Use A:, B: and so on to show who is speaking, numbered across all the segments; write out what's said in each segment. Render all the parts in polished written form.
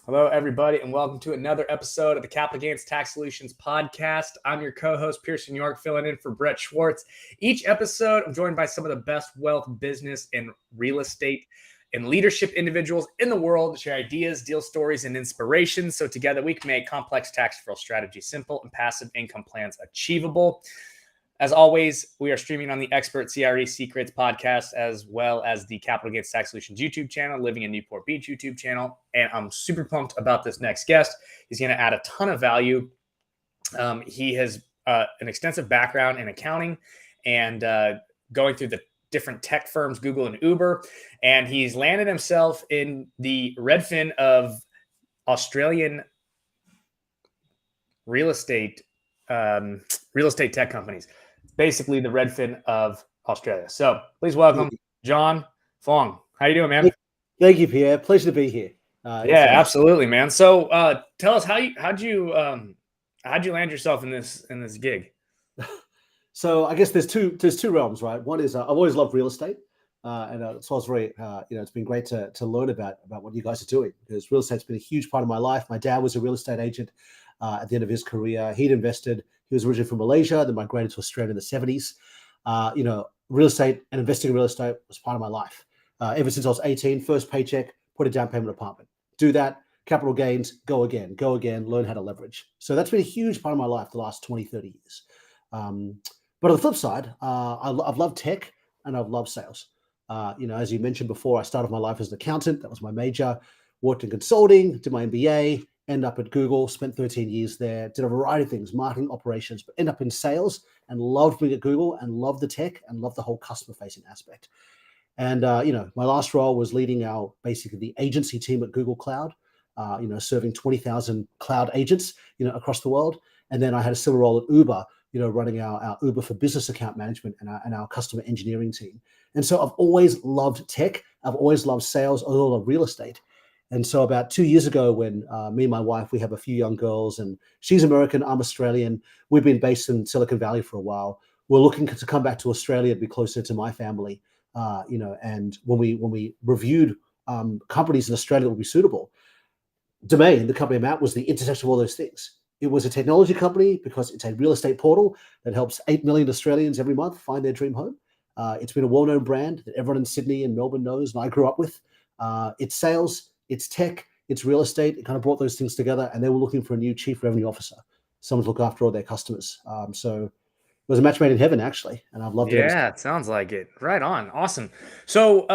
A: Hello, everybody, and welcome to another episode of the Capital Gains Tax Solutions podcast. I'm your co-host, Pearson York, filling in for Brett Schwartz. Each episode, I'm joined by some of the best wealth, business, and real estate and leadership individuals in the world to share ideas, deal stories, and inspiration. So together we can make complex tax-deferral strategies simple and passive income plans achievable. As always, we are streaming on the Expert CRE Secrets podcast, as well as the Capital Gains Tax Solutions YouTube channel, Living in Newport Beach YouTube channel. And I'm super pumped about this next guest. He's going to add a ton of value. He has an extensive background in accounting and going through the different tech firms, Google and Uber. And he's landed himself in the Redfin of Australian real estate tech companies. Basically the Redfin of Australia. So please welcome John Fong. How you doing, man?
B: Thank you, Pierre. Pleasure to be here.
A: Yeah, absolutely, man. So tell us how'd you land yourself in this gig?
B: So I guess there's two realms, right? One is I've always loved real estate, and so I was very it's been great to learn about what you guys are doing, because real estate's been a huge part of my life. My dad was a real estate agent at the end of his career. He'd invested. He was originally from Malaysia, then migrated to Australia in the 70s. Real estate and investing in real estate was part of my life. Ever since I was 18, first paycheck, put a down payment apartment. Do that, capital gains, go again, learn how to leverage. So that's been a huge part of my life the last 20, 30 years. But on the flip side, I've loved tech and I've loved sales. As you mentioned before, I started my life as an accountant. That was my major. Worked in consulting, did my MBA, end up at Google, spent 13 years there, did a variety of things, marketing, operations, but end up in sales and loved being at Google and loved the tech and loved the whole customer-facing aspect. And, my last role was leading basically the agency team at Google Cloud, serving 20,000 cloud agents, across the world. And then I had a similar role at Uber, running our Uber for business account management and our customer engineering team. And so I've always loved tech. I've always loved sales. I love real estate. And so about 2 years ago, when me and my wife, we have a few young girls, and she's American, I'm Australian. We've been based in Silicon Valley for a while. We're looking to come back to Australia to be closer to my family. And when we reviewed companies in Australia that would be suitable, Domain, the company I'm at, was the intersection of all those things. It was a technology company because it's a real estate portal that helps 8 million Australians every month find their dream home. It's been a well-known brand that everyone in Sydney and Melbourne knows, and I grew up with. It's sales, it's tech, it's real estate. It kind of brought those things together, and they were looking for a new chief revenue officer, someone to look after all their customers. So it was a match made in heaven, actually, and I've loved it.
A: Yeah, it sounds like it. Right on. Awesome. So,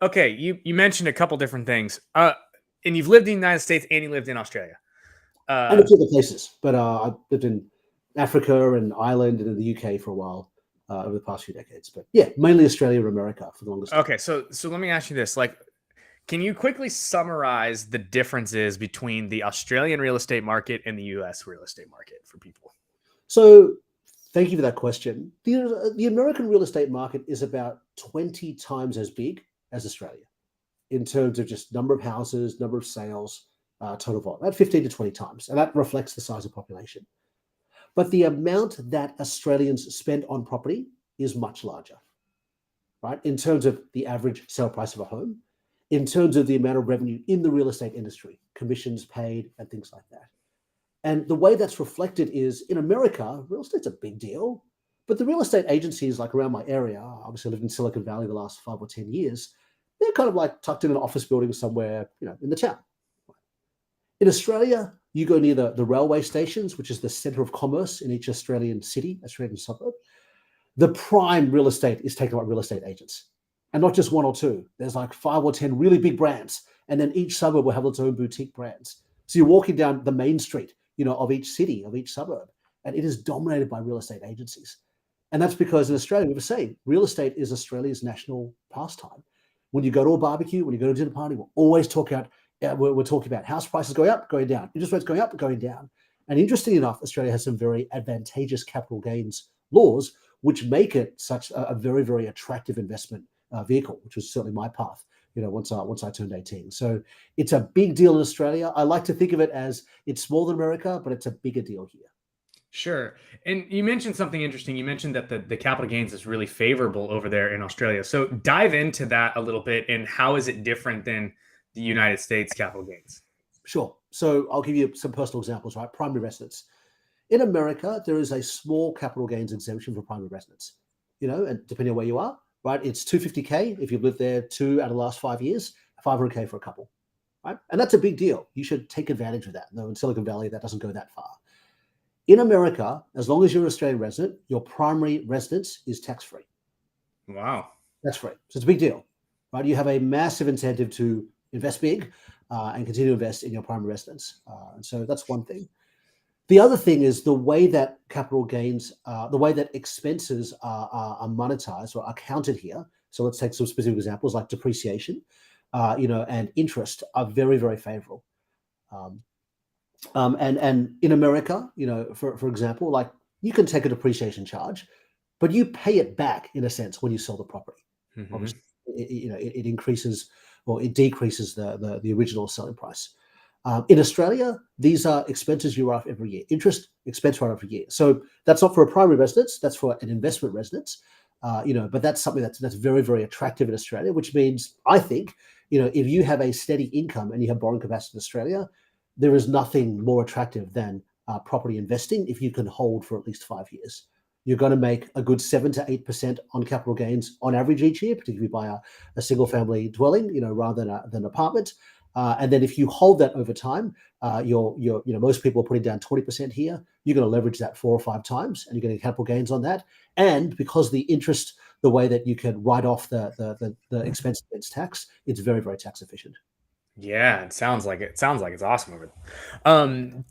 A: okay, you mentioned a couple different things, and you've lived in the United States and you lived in Australia.
B: And a few other places, but I lived in Africa and Ireland and in the UK for a while over the past few decades. But yeah, mainly Australia and America for the longest time.
A: Okay, so let me ask you this: can you quickly summarize the differences between the Australian real estate market and the U.S. real estate market for people?
B: So thank you for that question. The American real estate market is about 20 times as big as Australia in terms of just number of houses, number of sales, total volume, about 15 to 20 times. And that reflects the size of population. But the amount that Australians spend on property is much larger, right? In terms of the average sale price of a home, in terms of the amount of revenue in the real estate industry, commissions paid and things like that. And the way that's reflected is in America, real estate's a big deal, but the real estate agencies like around my area, obviously I lived in Silicon Valley the last 5 or 10 years, they're kind of like tucked in an office building somewhere, in the town. In Australia, you go near the railway stations, which is the center of commerce in each Australian city, Australian suburb. The prime real estate is taken by real estate agents. And not just one or two. There's like 5 or 10 really big brands. And then each suburb will have its own boutique brands. So you're walking down the main street, of each city, of each suburb. And it is dominated by real estate agencies. And that's because in Australia, we were saying real estate is Australia's national pastime. When you go to a barbecue, when you go to a dinner party, we're always talking about house prices going up, going down, interest rates going up, going down. And interestingly enough, Australia has some very advantageous capital gains laws, which make it such a very, very attractive investment vehicle, which was certainly my path, once I turned 18. So it's a big deal in Australia. I like to think of it as it's smaller than America, but it's a bigger deal here.
A: Sure. And you mentioned something interesting. You mentioned that the capital gains is really favorable over there in Australia. So dive into that a little bit, and how is it different than the United States capital gains?
B: Sure. So I'll give you some personal examples, right? Primary residence. In America, there is a small capital gains exemption for primary residence, and depending on where you are, right? It's 250K if you've lived there 2 out of the last 5 years, 500K for a couple, right? And that's a big deal. You should take advantage of that. Though in Silicon Valley, that doesn't go that far. In America, as long as you're an Australian resident, your primary residence is tax-free.
A: Wow.
B: That's free. So it's a big deal, right? You have a massive incentive to invest big and continue to invest in your primary residence. And so that's one thing. The other thing is the way that capital gains, the way that expenses are monetized or are counted here. So let's take some specific examples like depreciation, and interest are very, very favorable. And in America, for example, like you can take a depreciation charge, but you pay it back in a sense when you sell the property.
A: Mm-hmm.
B: Obviously, it increases or it decreases the original selling price. In Australia, these are expenses you write off every year. Interest expense write off every year. So that's not for a primary residence. That's for an investment residence. But that's something that's very, very attractive in Australia, which means I think, if you have a steady income and you have borrowing capacity in Australia, there is nothing more attractive than property investing if you can hold for at least 5 years. You're going to make a good 7 to 8% on capital gains on average each year, particularly by a single family dwelling, rather than an apartment. And then if you hold that over time, most people are putting down 20% here. You're going to leverage that 4 or 5 times, and you're getting capital gains on that. And because the interest, the way that you can write off the expense against tax, it's very, very tax efficient.
A: Yeah, it sounds like it's awesome over there.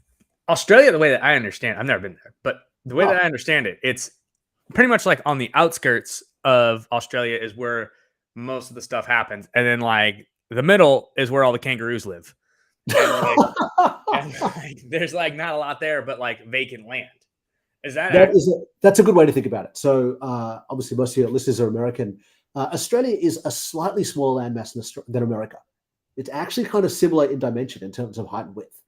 A: Australia, the way that I understand, I've never been there, but the way that I understand it, it's pretty much like on the outskirts of Australia is where most of the stuff happens, and then like the middle is where all the kangaroos live. And there's like not a lot there, but like vacant land. Is
B: that's a good way to think about it. So obviously, most of your listeners are American. Australia is a slightly smaller landmass than America. It's actually kind of similar in dimension in terms of height and width.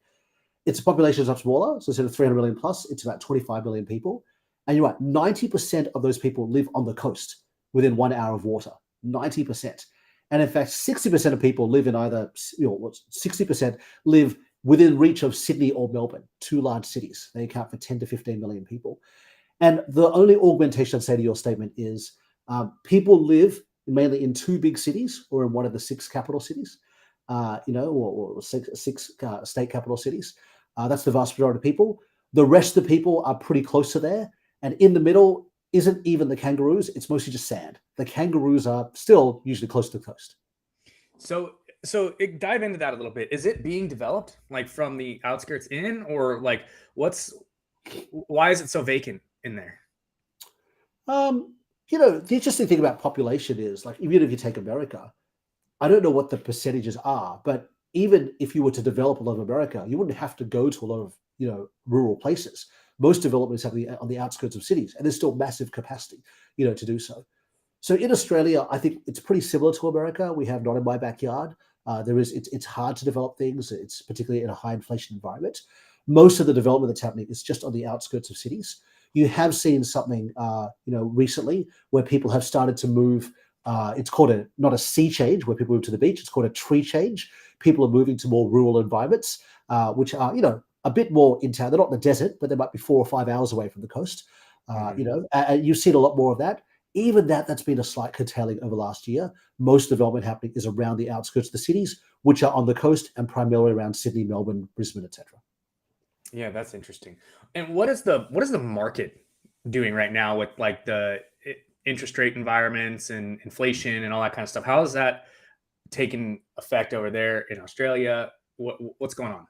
B: Its population is much smaller. So instead of 300 million plus, it's about 25 million people. And you're right, 90% of those people live on the coast within 1 hour of water. 90%. And in fact, 60% of people live in either, 60% live within reach of Sydney or Melbourne, 2 large cities. They account for 10 to 15 million people. And the only augmentation I'd say to your statement is people live mainly in 2 big cities or in one of the 6 capital cities. Or six state capital cities. That's the vast majority of people. The rest of the people are pretty close to there. And in the middle isn't even the kangaroos. It's mostly just sand. The kangaroos are still usually close to the coast.
A: So dive into that a little bit. Is it being developed like from the outskirts in, or like why is it so vacant in there?
B: The interesting thing about population is like, even if you take America, I don't know what the percentages are, but even if you were to develop a lot of America, you wouldn't have to go to a lot of, rural places. Most developments have on the outskirts of cities, and there's still massive capacity, to do so. So in Australia, I think it's pretty similar to America. We have not in my backyard. It's hard to develop things. It's particularly in a high inflation environment. Most of the development that's happening is just on the outskirts of cities. You have seen something, recently where people have started to move. It's called not a sea change where people move to the beach. It's called a tree change. People are moving to more rural environments, which are, a bit more in town. They're not in the desert, but they might be 4 or 5 hours away from the coast. And you've seen a lot more of that. Even that's been a slight curtailing over last year. Most development happening is around the outskirts of the cities, which are on the coast and primarily around Sydney, Melbourne, Brisbane, etc.
A: Yeah, that's interesting. And what is the market doing right now with like the interest rate environments and inflation and all that kind of stuff? How is that taking effect over there in Australia? What's going on?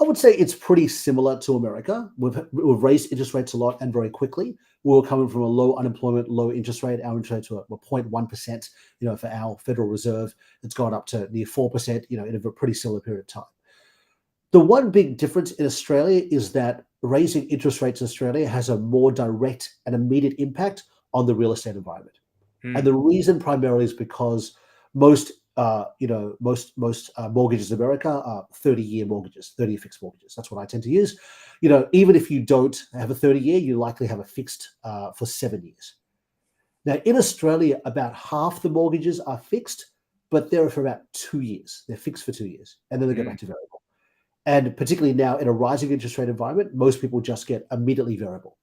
B: I would say it's pretty similar to America. We've raised interest rates a lot and very quickly. We were coming from a low unemployment, low interest rate. Our interest rates were 0.1%, for our Federal Reserve. It's gone up to near 4%, in a pretty similar period of time. The one big difference in Australia is that raising interest rates in Australia has a more direct and immediate impact on the real estate environment. And the reason primarily is because most mortgages in America are 30-year mortgages, 30-year fixed mortgages. That's what I tend to use. Even if you don't have a 30-year, you likely have a fixed for 7 years. Now, in Australia, about half the mortgages are fixed, but they're for about 2 years. They're fixed for 2 years, and then they go back to variable. And particularly now in a rising interest rate environment, most people just get immediately variable,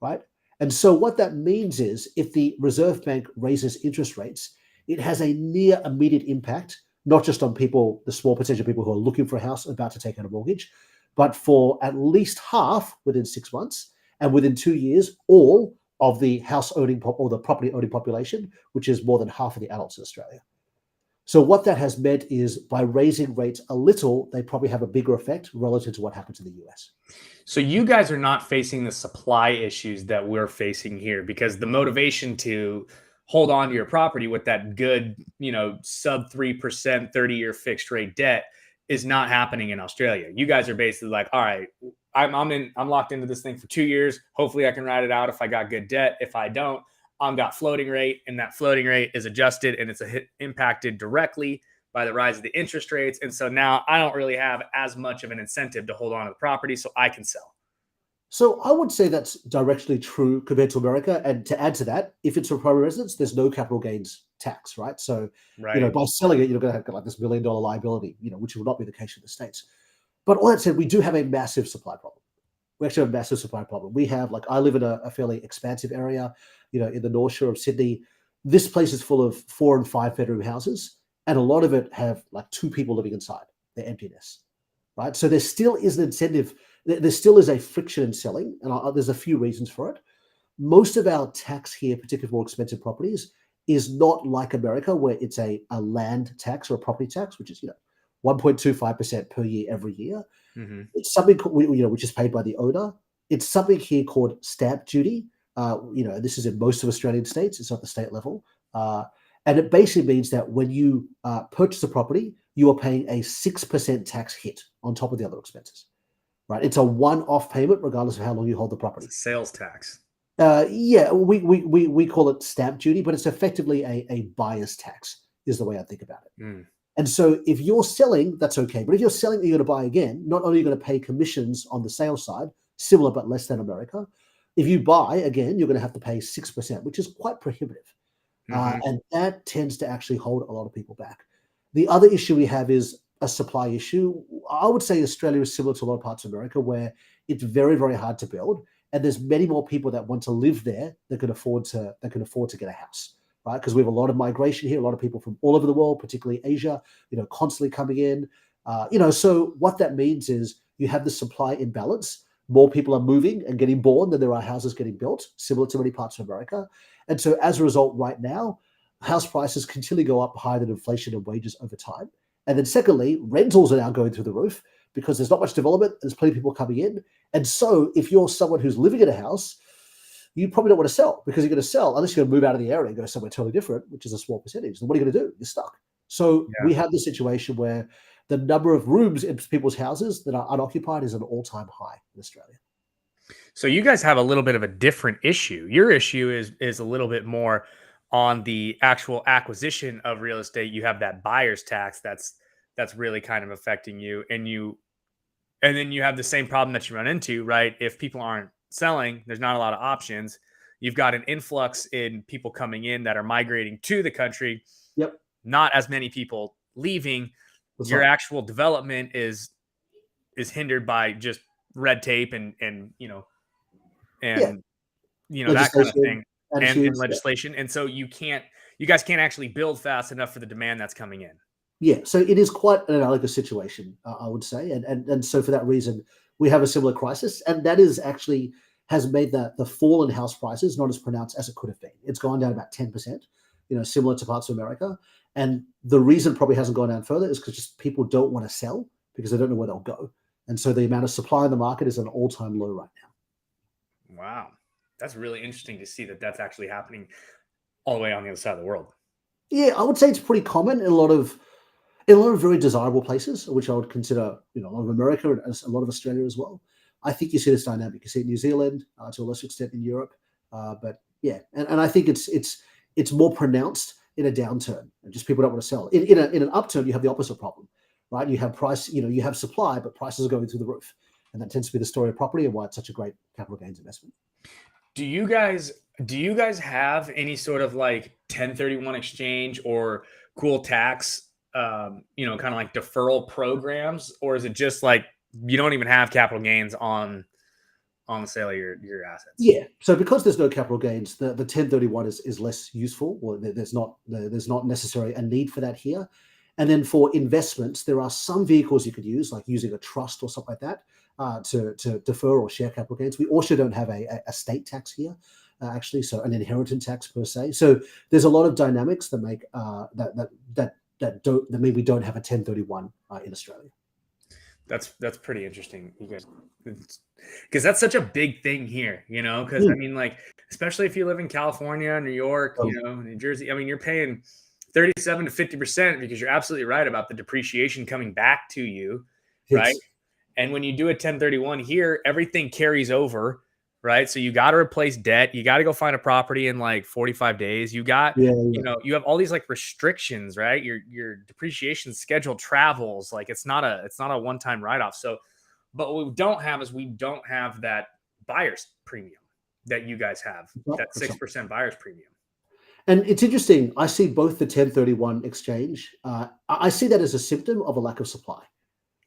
B: right? And so what that means is if the Reserve Bank raises interest rates, it has a near immediate impact, not just on people, the small percentage of people who are looking for a house, about to take out a mortgage, but for at least half within 6 months, and within 2 years, all of the house owning or the property owning population, which is more than half of the adults in Australia. So what that has meant is by raising rates a little, they probably have a bigger effect relative to what happened to the US.
A: So you guys are not facing the supply issues that we're facing here, because the motivation to hold on to your property with that good, sub 3%, 30-year fixed rate debt is not happening in Australia. You guys are basically like, all right, I'm locked into this thing for 2 years. Hopefully I can ride it out if I got good debt. If I don't, I've got floating rate, and that floating rate is adjusted, and it's impacted directly by the rise of the interest rates. And so now I don't really have as much of an incentive to hold on to the property, so I can sell.
B: So I would say that's directly true compared to America. And to add to that, if it's for primary residence, there's no capital gains tax, right? So,
A: Right.
B: by selling it, you're going to have like this $1 million liability, which will not be the case in the States. But all that said, we do have a massive supply problem. We actually have a massive supply problem. We have, like, I live in a fairly expansive area, in the North Shore of Sydney. This place is full of 4 and 5 bedroom houses, and a lot of it have like 2 people living inside. They're emptiness, right? So there still is an incentive. There still is a friction in selling, and there's a few reasons for it. Most of our tax here, particularly for more expensive properties, is not like America, where it's a land tax or a property tax, which is 1.25% per year every year.
A: Mm-hmm.
B: It's something which is paid by the owner. It's something here called stamp duty. This is in most of Australian states. It's at the state level, and it basically means that when you purchase a property, you are paying a 6% tax hit on top of the other expenses. Right, it's a one-off payment, regardless of how long you hold the property.
A: It's a sales tax.
B: Yeah, we call it stamp duty, but it's effectively a buyer's tax, is the way I think about it.
A: Mm.
B: And so if you're selling, that's okay. But if you're selling and you're going to buy again, not only are you going to pay commissions on the sales side, similar but less than America. If you buy again, you're going to have to pay 6%, which is quite prohibitive.
A: Mm-hmm.
B: And that tends to actually hold a lot of people back. The other issue we have is a supply issue. I would say Australia is similar to a lot of parts of America, where it's very, very hard to build, and there's many more people that want to live there that can afford to get a house, right? Because we have a lot of migration here, a lot of people from all over the world, particularly Asia, constantly coming in. So what that means is you have the supply imbalance. More people are moving and getting born than there are houses getting built, similar to many parts of America. And so as a result, right now, house prices continually go up higher than inflation and wages over time. And then secondly, rentals are now going through the roof because there's not much development. There's plenty of people coming in. And so if you're someone who's living in a house, you probably don't want to sell, because you're going to sell unless you're going to move out of the area and go somewhere totally different, which is a small percentage. Then what are you going to do? You're stuck. So we have this situation where the number of rooms in people's houses that are unoccupied is an all-time high in Australia.
A: So you guys have a little bit of a different issue. Your issue is a little bit more on the actual acquisition of real estate. You have that buyer's tax that's really kind of affecting you, and then you have the same problem that you run into, right? If people aren't selling, there's not a lot of options. You've got an influx in people coming in that are migrating to the country.
B: Yep.
A: Not as many people leaving.
B: That's
A: Your
B: right.
A: actual development is hindered by just red tape and that kind of thing, and legislation. And so you guys can't actually build fast enough for the demand that's coming in.
B: Yeah, so it is quite an analogous situation, I would say, and so for that reason, we have a similar crisis, and that is actually has made the fall in house prices not as pronounced as it could have been. It's gone down about 10%, similar to parts of America, and the reason probably hasn't gone down further is because just people don't want to sell because they don't know where they'll go, and so the amount of supply in the market is at an all-time low right now.
A: Wow, that's really interesting to see that that's actually happening all the way on the other side of the world.
B: Yeah, I would say it's pretty common in a lot of very desirable places, which I would consider, a lot of America and a lot of Australia as well. I think you see this dynamic. You see it in New Zealand, to a lesser extent in Europe, but yeah, and I think it's more pronounced in a downturn, and just people don't want to sell. In an upturn, you have the opposite problem, right? You have price, you have supply, but prices are going through the roof, and that tends to be the story of property and why it's such a great capital gains investment.
A: Do you guys have any sort of like 1031 exchange or cool tax kind of like deferral programs, or is it just like you don't even have capital gains on the sale of your assets?
B: Yeah. So because there's no capital gains, the 1031 is less useful, or there's not necessarily a need for that here. And then for investments, there are some vehicles you could use, like using a trust or something like that, to defer or share capital gains. We also don't have a estate tax here, actually, so an inheritance tax per se. So there's a lot of dynamics that make that mean we don't have a 1031 in Australia.
A: That's pretty interesting, you guys, because that's such a big thing here, because I mean, like, especially if you live in California, New York, New Jersey, I mean, you're paying 37 to 50% because you're absolutely right about the depreciation coming back to you, right? And when you do a 1031 here, everything carries over, right? So you got to replace debt. You got to go find a property in like 45 days. You got, you have all these like restrictions, right? Your depreciation schedule travels. Like it's not a one-time write-off. So, but what we don't have is we don't have that buyer's premium that you guys have, that 6% buyer's premium.
B: And it's interesting. I see both the 1031 exchange. I see that as a symptom of a lack of supply.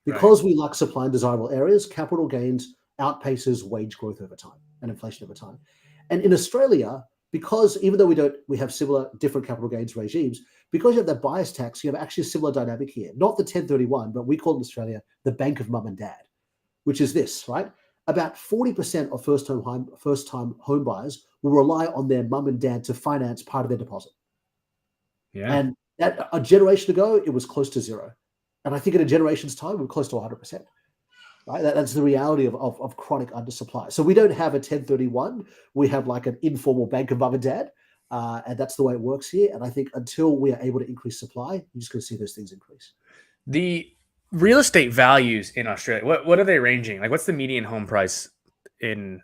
B: Because we lack supply in desirable areas, capital gains outpaces wage growth over time and inflation over time. And in Australia, because even though we have similar different capital gains regimes, because you have that bias tax, you have actually a similar dynamic here. Not the 1031, but we call in Australia the bank of mum and dad, which is this, right? About 40% of first-time home buyers will rely on their mum and dad to finance part of their deposit.
A: Yeah.
B: And that a generation ago, it was close to zero. And I think in a generation's time, we're close to 100%. Right? That's the reality of chronic undersupply. So we don't have a 1031. We have like an informal bank of mum and dad. And that's the way it works here. And I think until we are able to increase supply, you're just going to see those things increase.
A: The real estate values in Australia, what are they ranging? Like what's the median home price in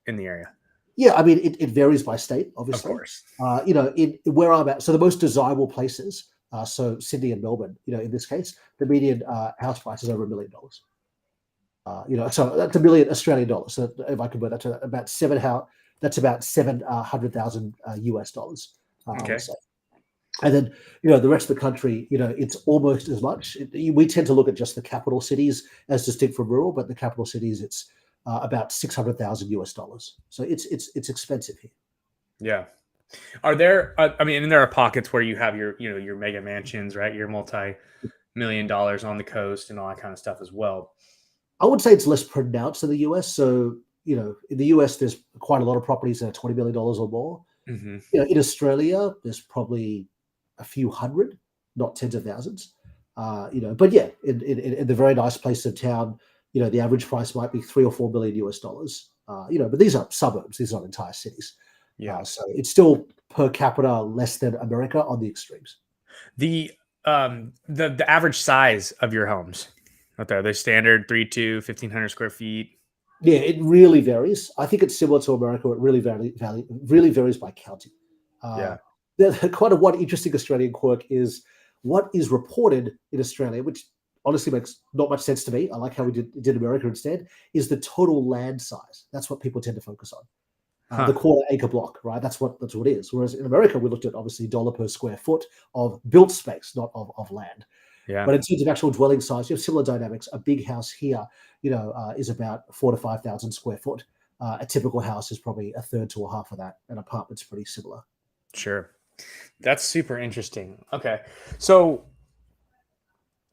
A: the area?
B: Yeah, I mean, it varies by state, obviously.
A: Of course.
B: In where I'm at, so the most desirable places, so Sydney and Melbourne, in this case, the median house price is over $1 million. So that's $1 million Australian dollars. So if I convert that to about that's about $700,000 US dollars.
A: Okay.
B: And then, the rest of the country, it's almost as much. We tend to look at just the capital cities as distinct from rural, but the capital cities, it's about $600,000 US dollars. So it's expensive here.
A: Yeah. Are there? And there are pockets where you have your mega mansions, right? Your multi-million dollars on the coast and all that kind of stuff as well.
B: I would say it's less pronounced in the US. So, in the US, there's quite a lot of properties that are $20 million or more.
A: Mm-hmm.
B: In Australia, there's probably a few hundred, not tens of thousands. But yeah, in the very nice place of town, the average price might be $3 or $4 million US dollars. But these are suburbs; these are not entire cities.
A: Yeah.
B: So it's still per capita less than America on the extremes.
A: The average size of your homes, are they standard 3-2, 1,500 square feet?
B: Yeah, it really varies. I think it's similar to America. It really varies by county. Quite one interesting Australian quirk is what is reported in Australia, which honestly makes not much sense to me. I like how we did America instead, is the total land size. That's what people tend to focus on. The quarter acre block, right? That's what it is. Whereas in America, we looked at obviously dollar per square foot of built space, not of land.
A: Yeah.
B: But in terms of actual dwelling size, you have similar dynamics. A big house here, is about 4,000 to 5,000 square foot. A typical house is probably a third to a half of that. An apartment's pretty similar.
A: Sure. That's super interesting. Okay. So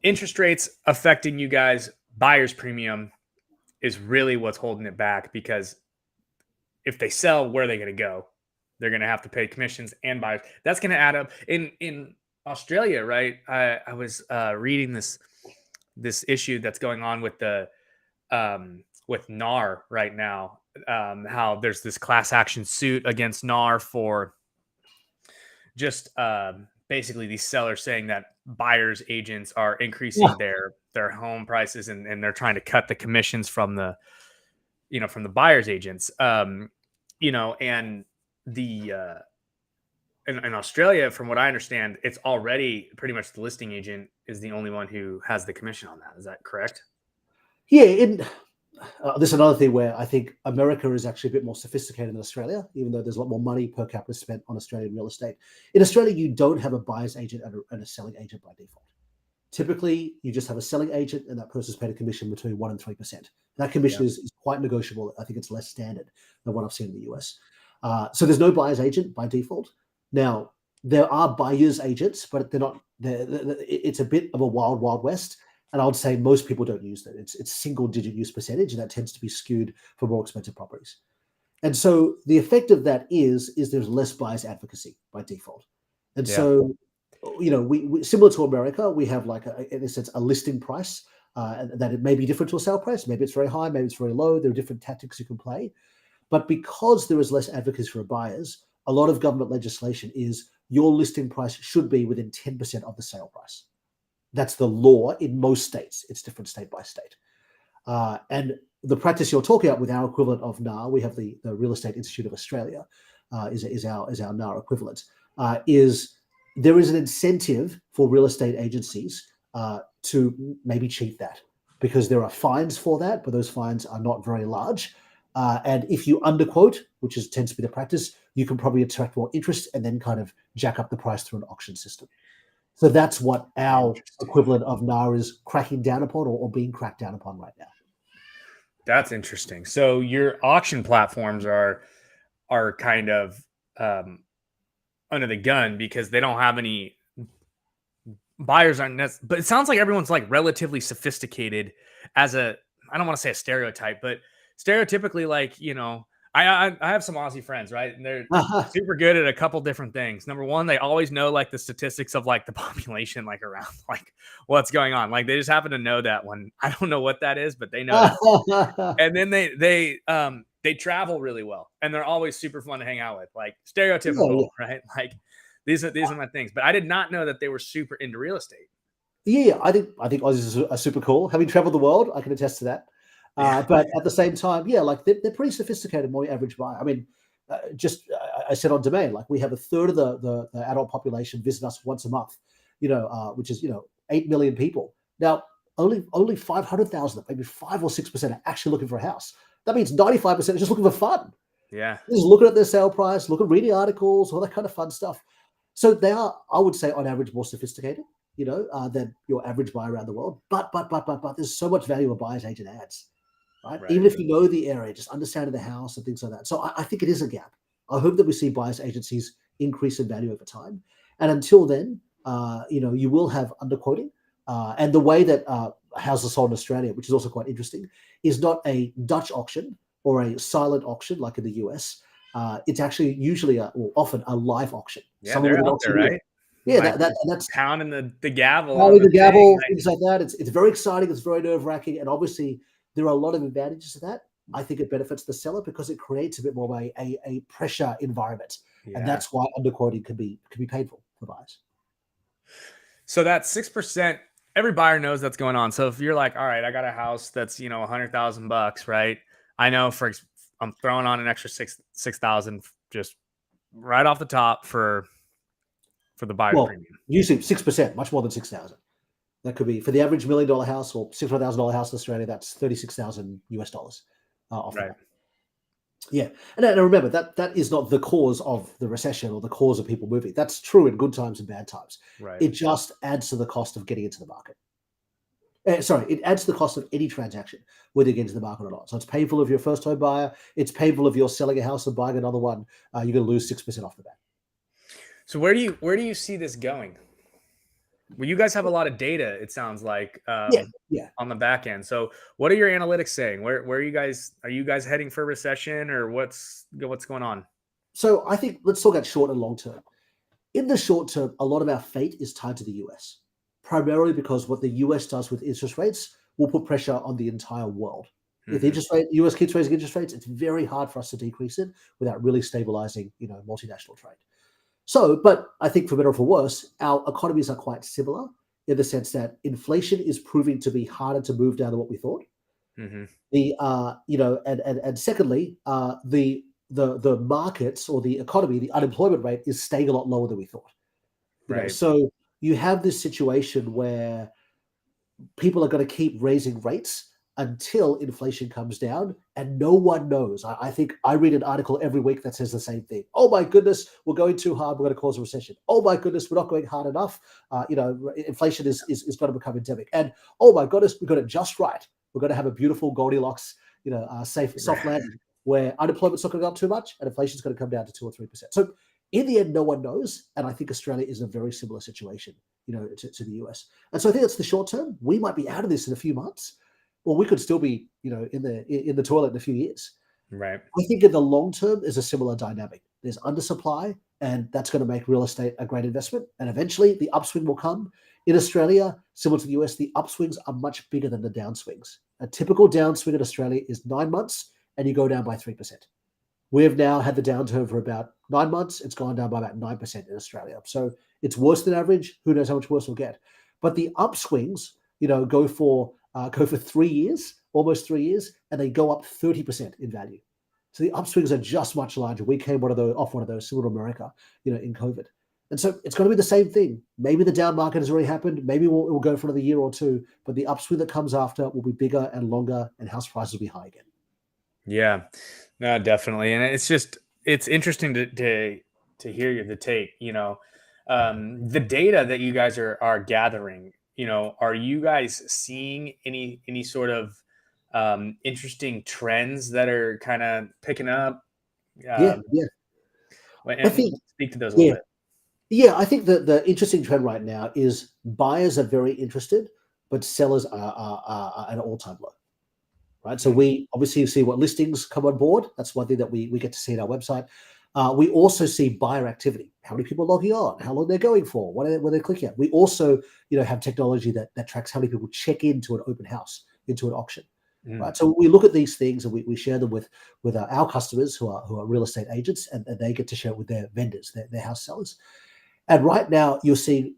A: interest rates affecting you guys, buyer's premium is really what's holding it back, because if they sell, where are they going to go? They're going to have to pay commissions and buyers. That's going to add up. In Australia, right? I was reading this issue that's going on with with NAR right now. How there's this class action suit against NAR for just basically these sellers saying that buyers agents are increasing their home prices and they're trying to cut the commissions from the buyers agents. And the in Australia, from what I understand, it's already pretty much the listing agent is the only one who has the commission on that. Is that correct?
B: Yeah. This is another thing where I think America is actually a bit more sophisticated than Australia, even though there's a lot more money per capita spent on Australian real estate. In Australia, you don't have a buyer's agent and a selling agent by default. Typically, you just have a selling agent, and that person's paid a commission between 1% and 3%. That commission is quite negotiable. I think it's less standard than what I've seen in the US. So there's no buyer's agent by default. Now, there are buyer's agents, but they're not. It's a bit of a wild, wild west. And I would say most people don't use that. It's single-digit use percentage, and that tends to be skewed for more expensive properties. And so the effect of that is there's less buyer's advocacy by default. And so, we similar to America, we have like in a sense a listing price that it may be different to a sale price. Maybe it's very high, maybe it's very low. There are different tactics you can play. But because there is less advocacy for buyers, a lot of government legislation is your listing price should be within 10% of the sale price. That's the law in most states. It's different state by state. And the practice you're talking about with our equivalent of NAR, we have the Real Estate Institute of Australia, is our NAR equivalent, is there is an incentive for real estate agencies to maybe cheat that because there are fines for that, but those fines are not very large. And if you underquote, which tends to be the practice, you can probably attract more interest and then kind of jack up the price through an auction system. So that's what our equivalent of NAR is cracking down upon or being cracked down upon right now.
A: That's interesting. So your auction platforms are kind of under the gun because they don't have any buyers aren't necessarily, but it sounds like everyone's like relatively sophisticated as I don't want to say a stereotype, but stereotypically, like, I have some Aussie friends, right? And they're super good at a couple different things. Number one, they always know like the statistics of like the population, like around like what's going on. Like they just happen to know that one. I don't know what that is, but they know that. And then they travel really well and they're always super fun to hang out with, like stereotypical, right? Like these are my things, but I did not know that they were super into real estate.
B: Yeah, I think Aussies are super cool. Having traveled the world, I can attest to that. But at the same time, like they're pretty sophisticated, more average buyer. I mean, I said on Domain, like we have a third of the adult population visit us once a month, which is 8 million people. Now, only 500,000, maybe 5 or 6% are actually looking for a house. That means 95% are just looking for fun.
A: Yeah,
B: just looking at their sale price, reading articles, all that kind of fun stuff. So they are, I would say, on average, more sophisticated, than your average buyer around the world. But there's so much value a buyer's agent adds. Right? Even if you know the area, just understanding the house and things like that. So I think it is a gap. I hope that we see buyer's agencies increase in value over time. And until then, you will have underquoting. And the way that houses are sold in Australia, which is also quite interesting, is not a Dutch auction or a silent auction like in the US. It's actually usually often a live auction.
A: Yeah, they're out there, right?
B: Yeah,
A: like
B: that's
A: pounding the gavel.
B: Pounding the gavel, things like that. It's very exciting. It's very nerve-wracking. And obviously, there are a lot of advantages to that. I think it benefits the seller because it creates a bit more of a pressure environment. Yeah. And that's why underquoting can be painful for buyers.
A: So that 6%, every buyer knows that's going on. So if you're like, all right, I got a house that's, $100,000, right? I know I'm throwing on an extra 6,000 just right off the top for the buyer premium.
B: Usually 6%, much more than 6,000. That could be for the average $1 million house or $600,000 house in Australia. That's $36,000 US off right. That. Yeah, and remember that is not the cause of the recession or the cause of people moving. That's true in good times and bad times.
A: Right.
B: It just adds to the cost of getting into the market. It adds to the cost of any transaction, whether you get into the market or not. So it's painful if you're a first home buyer. It's painful if you're selling a house and buying another one. You're going to lose 6% off the bat.
A: So where do you see this going? Well, you guys have a lot of data, it sounds like, on the back end. So what are your analytics saying? Where are you guys heading for a recession or what's going on?
B: So I think let's talk about short and long term. In the short term, a lot of our fate is tied to the US, primarily because what the US does with interest rates will put pressure on the entire world. Mm-hmm. If the US keeps raising interest rates, it's very hard for us to decrease it without really stabilizing, multinational trade. So, but I think for better or for worse, our economies are quite similar in the sense that inflation is proving to be harder to move down than what we thought. Mm-hmm. And secondly, the markets or the economy, the unemployment rate is staying a lot lower than we thought. Right. So you have this situation where people are going to keep raising rates until inflation comes down, and no one knows. I think I read an article every week that says the same thing. Oh my goodness, we're going too hard. We're going to cause a recession. Oh my goodness, we're not going hard enough. Inflation is going to become endemic. And oh my goodness, we got it just right. We're going to have a beautiful Goldilocks, safe soft landing where unemployment's not going to go up too much and inflation's going to come down to 2 or 3%. So in the end, no one knows. And I think Australia is in a very similar situation, to the US. And so I think that's the short term. We might be out of this in a few months. Well, we could still be, in the toilet in a few years.
A: Right.
B: I think in the long term is a similar dynamic. There's undersupply, and that's going to make real estate a great investment. And eventually the upswing will come. In Australia, similar to the US, the upswings are much bigger than the downswings. A typical downswing in Australia is 9 months, and you go down by 3%. We have now had the downturn for about 9 months. It's gone down by about 9% in Australia. So it's worse than average. Who knows how much worse we'll get? But the upswings, go for 3 years, almost 3 years, and they go up 30% in value. So the upswings are just much larger. We came off one of those, similar to America, in COVID. And so it's going to be the same thing. Maybe the down market has already happened. Maybe it will go for another year or two, but the upswing that comes after will be bigger and longer, and house prices will be high again.
A: Yeah, no, definitely. And it's interesting to hear the take, the data that you guys are gathering, are you guys seeing any sort of interesting trends that are kind of picking up?
B: Yeah.
A: And
B: I think,
A: speak to those a little bit.
B: Yeah, I think that the interesting trend right now is buyers are very interested, but sellers are at an all-time low. Right. So we obviously see what listings come on board. That's one thing that we get to see on our website. We also see buyer activity. How many people are logging on? How long they're going for? What are they clicking at? We also, have technology that tracks how many people check into an open house, into an auction. Right. So we look at these things and we share them with our customers who are real estate agents, and they get to share it with their vendors, their house sellers. And right now you're seeing,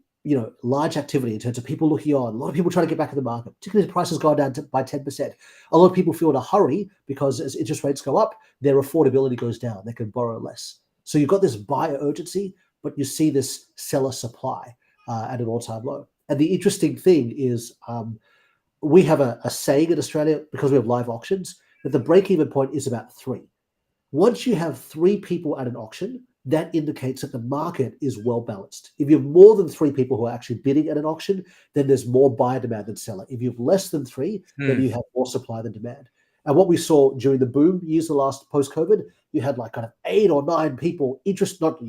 B: large activity in terms of people looking on. A lot of people trying to get back in the market, particularly as prices go down by 10%. A lot of people feel in a hurry because as interest rates go up, their affordability goes down. They can borrow less. So you've got this buyer urgency, but you see this seller supply at an all-time low. And the interesting thing is we have a saying in Australia, because we have live auctions, that the break-even point is about 3. Once you have 3 people at an auction, that indicates that the market is well balanced. If you have more than 3 people who are actually bidding at an auction, then there's more buyer demand than seller. If you have less than 3, then you have more supply than demand. And what we saw during the boom years, the last post-COVID, you had like kind of 8 or 9 people you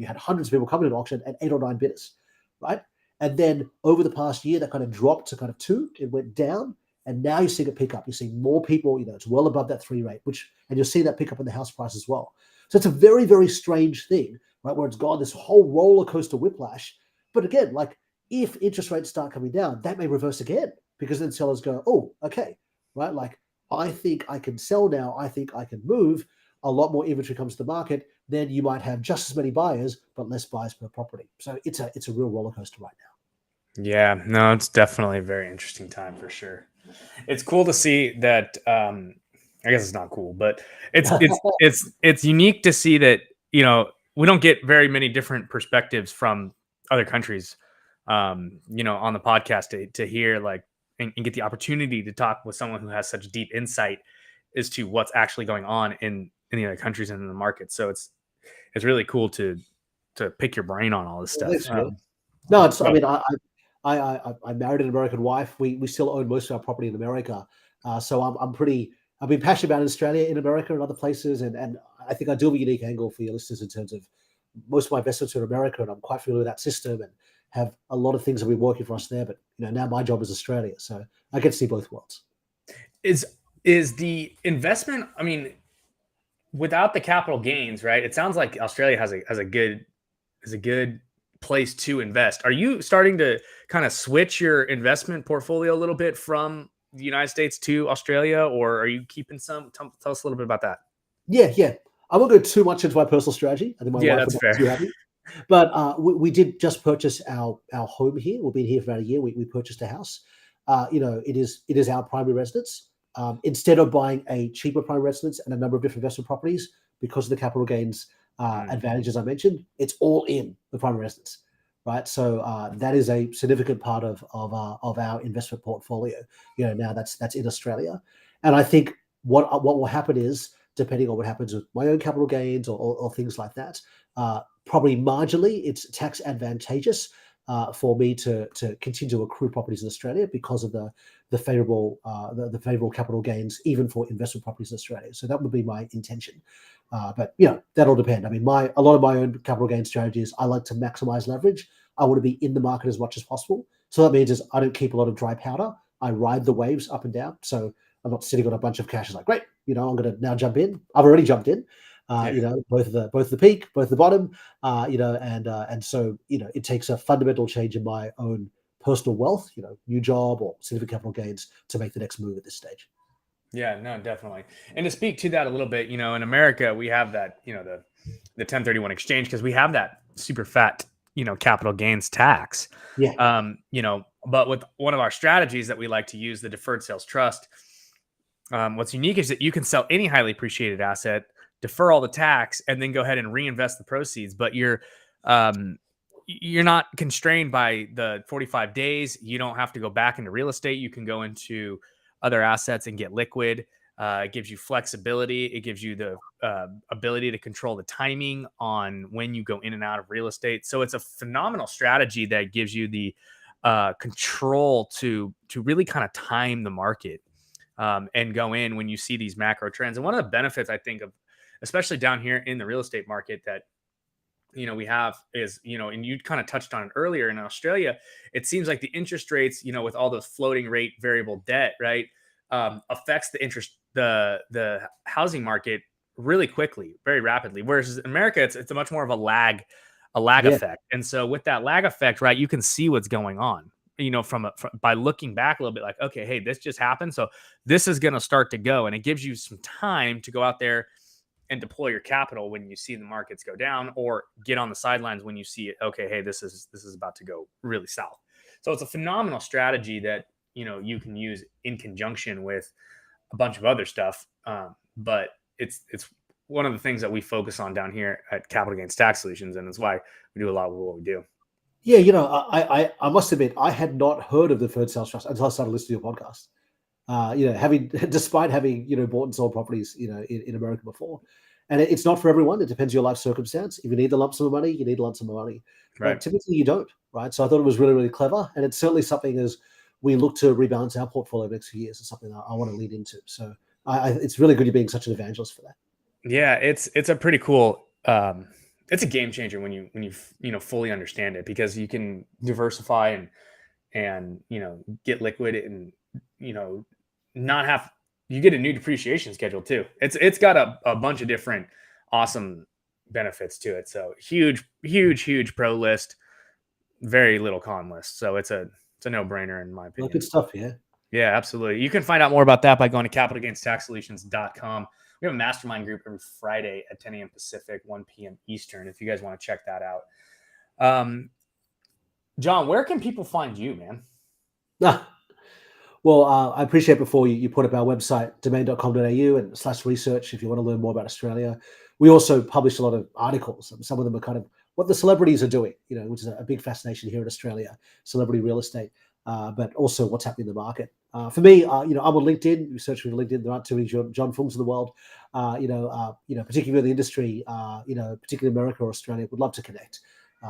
B: had hundreds of people coming to an auction and 8 or 9 bidders, right? And then over the past year, that kind of dropped to kind of 2. It went down. And now you're seeing it pick up. You're seeing more people, it's well above that 3 rate, and you're seeing that pick up in the house price as well. So it's a very, very strange thing, right? Where it's gone this whole roller coaster whiplash. But again, like if interest rates start coming down, that may reverse again, because then sellers go, oh, okay, right? Like I think I can sell now. I think I can move. A lot more inventory comes to the market. Then you might have just as many buyers, but less buyers per property. So it's a real roller coaster right now.
A: Yeah, no, it's definitely a very interesting time for sure. It's cool to see that. I guess it's not cool, but it's unique to see that we don't get very many different perspectives from other countries. On the podcast to hear and get the opportunity to talk with someone who has such deep insight as to what's actually going on in the other countries and in the market. So it's really cool to pick your brain on all this stuff.
B: No, it's. I mean, I married an American wife. We still own most of our property in America. So I've been passionate about Australia, in America, and other places. And I think I do have a unique angle for your listeners in terms of most of my investments are in America, and I'm quite familiar with that system and have a lot of things that have been working for us there. But now my job is Australia, so I get to see both worlds.
A: Is the investment? I mean, without the capital gains, right? It sounds like Australia has a good place to invest. Are you starting to kind of switch your investment portfolio a little bit from the United States to Australia, or are you keeping some? Tell us a little bit about that.
B: Yeah. I won't go too much into my personal strategy. I think my wife
A: that's fair.
B: Too happy. But we did just purchase our home here. We've been here for about a year. We purchased a house. It is our primary residence. Instead of buying a cheaper primary residence and a number of different investment properties, because of the capital gains advantages I mentioned, it's all in the primary residence, right? So that is a significant part of our investment portfolio. Now that's in Australia, And I think what will happen is, depending on what happens with my own capital gains or things like that, probably marginally it's tax advantageous for me to continue to accrue properties in Australia because of the favorable the favorable capital gains, even for investment properties in Australia. So that would be my intention. But that'll depend. I mean, a lot of my own capital gain strategies, I like to maximize leverage. I want to be in the market as much as possible. So that means is I don't keep a lot of dry powder. I ride the waves up and down. So I'm not sitting on a bunch of cash. It's like, great, I'm going to now jump in. I've already jumped in. Both the peak, both the bottom, and so it takes a fundamental change in my own personal wealth, new job or significant capital gains to make the next move at this stage.
A: Yeah, no, definitely. And to speak to that a little bit, in America, we have that, the 1031 exchange because we have that super fat, capital gains tax.
B: Yeah.
A: But with one of our strategies that we like to use, the deferred sales trust, what's unique is that you can sell any highly appreciated asset, defer all the tax, and then go ahead and reinvest the proceeds. But you're not constrained by the 45 days. You don't have to go back into real estate. You can go into other assets and get liquid. It gives you flexibility. It gives you the ability to control the timing on when you go in and out of real estate. So it's a phenomenal strategy that gives you the control to really kind of time the market and go in when you see these macro trends. And one of the benefits I think of, especially down here in the real estate market that we have is, and you kind of touched on it earlier in Australia, it seems like the interest rates, with all those floating rate variable debt, right, affects the housing market really quickly, very rapidly. Whereas in America, it's a much more of a lag effect. And so with that lag effect, right, you can see what's going on, by looking back a little bit, like, okay, hey, this just happened. So this is going to start to go, and it gives you some time to go out there and deploy your capital when you see the markets go down, or get on the sidelines when you see it. Okay, hey, this is about to go really south. So it's a phenomenal strategy that you can use in conjunction with a bunch of other stuff. But it's one of the things that we focus on down here at Capital Gains Tax Solutions, and it's why we do a lot of what we do.
B: Yeah, I must admit, I had not heard of the deferred sales trust until I started listening to your podcast. Despite having bought and sold properties in America before, and it's not for everyone. It depends on your life circumstance. If you need the lump sum of money, you need a lump sum of money.
A: Right.
B: But typically you don't, right? So I thought it was really, really clever, and it's certainly something as we look to rebalance our portfolio over the next few years. It's something that I want to lead into. So it's really good you being such an evangelist for that.
A: Yeah, it's a pretty cool. It's a game changer when you fully understand it, because you can diversify and get liquid and not have, you get a new depreciation schedule too. It's got a bunch of different awesome benefits to it. So huge pro list, very little con list. So it's a no-brainer in my opinion.
B: Good stuff.
A: Yeah, absolutely. You can find out more about that by going to capitalgainstaxsolutions.com. We have a mastermind group every Friday at 10 a.m. Pacific, 1 p.m. Eastern, if you guys want to check that out. John, where can people find you, man?
B: Well, I appreciate before you put up our website, domain.com.au and /research if you want to learn more about Australia. We also publish a lot of articles. Some of them are kind of what the celebrities are doing, which is a big fascination here in Australia, celebrity real estate, but also what's happening in the market. For me, I'm on LinkedIn. You search for LinkedIn, there aren't too many John Fulms in the world. Particularly in the industry, particularly America or Australia, would love to connect.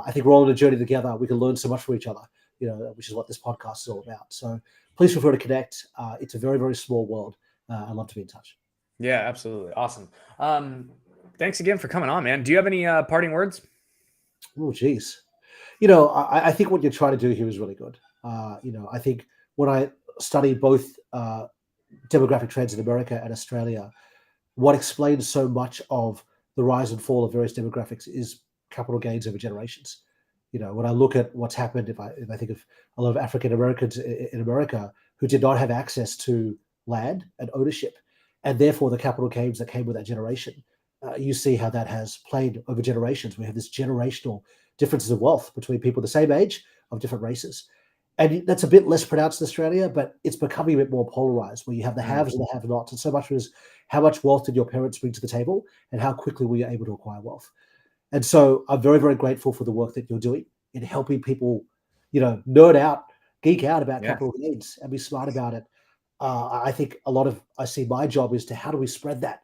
B: I think we're all on a journey together. We can learn so much from each other, which is what this podcast is all about. So please feel free to connect. It's a very, very small world. I'd love to be in touch.
A: Yeah, absolutely. Awesome. Thanks again for coming on, man. Do you have any parting words?
B: Oh, geez. I think what you're trying to do here is really good. I think when I study both demographic trends in America and Australia, what explains so much of the rise and fall of various demographics is capital gains over generations. When I look at what's happened, if I think of a lot of African Americans in America who did not have access to land and ownership, and therefore the capital gains that came with that generation, you see how that has played over generations. We have this generational differences of wealth between people the same age of different races. And that's a bit less pronounced in Australia, but it's becoming a bit more polarized, where you have the haves and the have-nots. And so much was how much wealth did your parents bring to the table and how quickly were you able to acquire wealth? And so I'm very, very grateful for the work that you're doing in helping people, nerd out, geek out about capital gains and be smart about it. I think I see my job is to how do we spread that?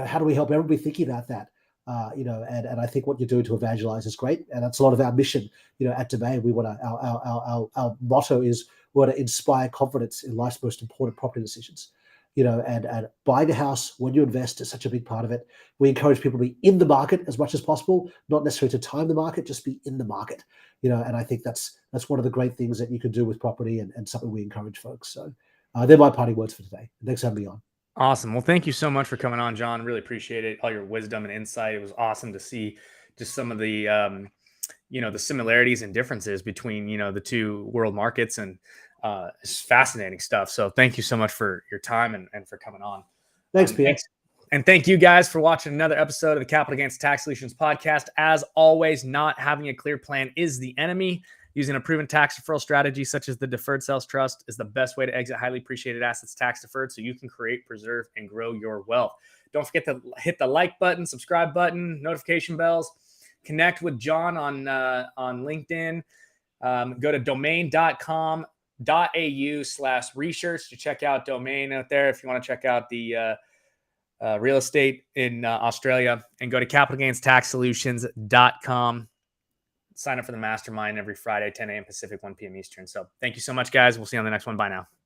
B: How do we help everybody thinking about that? And I think what you're doing to evangelize is great, and that's a lot of our mission. At Domain, we want to our motto is we want to inspire confidence in life's most important property decisions. And buying a house when you invest is such a big part of it. We encourage people to be in the market as much as possible, not necessarily to time the market, just be in the market. And I think that's one of the great things that you can do with property, and something we encourage folks. So they're my parting words for today. Thanks for having me on.
A: Awesome. Well, thank you so much for coming on, John. Really appreciate it. All your wisdom and insight. It was awesome to see just some of the, the similarities and differences between, the two world markets, and it's fascinating stuff. So thank you so much for your time and for coming on.
B: Thanks, Pierre.
A: And thank you guys for watching another episode of the Capital Gains Tax Solutions podcast. As always, not having a clear plan is the enemy. Using a proven tax deferral strategy such as the Deferred Sales Trust is the best way to exit highly appreciated assets tax deferred, so you can create, preserve, and grow your wealth. Don't forget to hit the like button, subscribe button, notification bells. Connect with John on LinkedIn. Go to domain.com.au/research to check out Domain out there if you want to check out the real estate in Australia, and go to capitalgainstaxsolutions.com. Sign up for the mastermind every Friday, 10 a.m. Pacific, 1 p.m. Eastern. So thank you so much, guys. We'll see you on the next one. Bye now.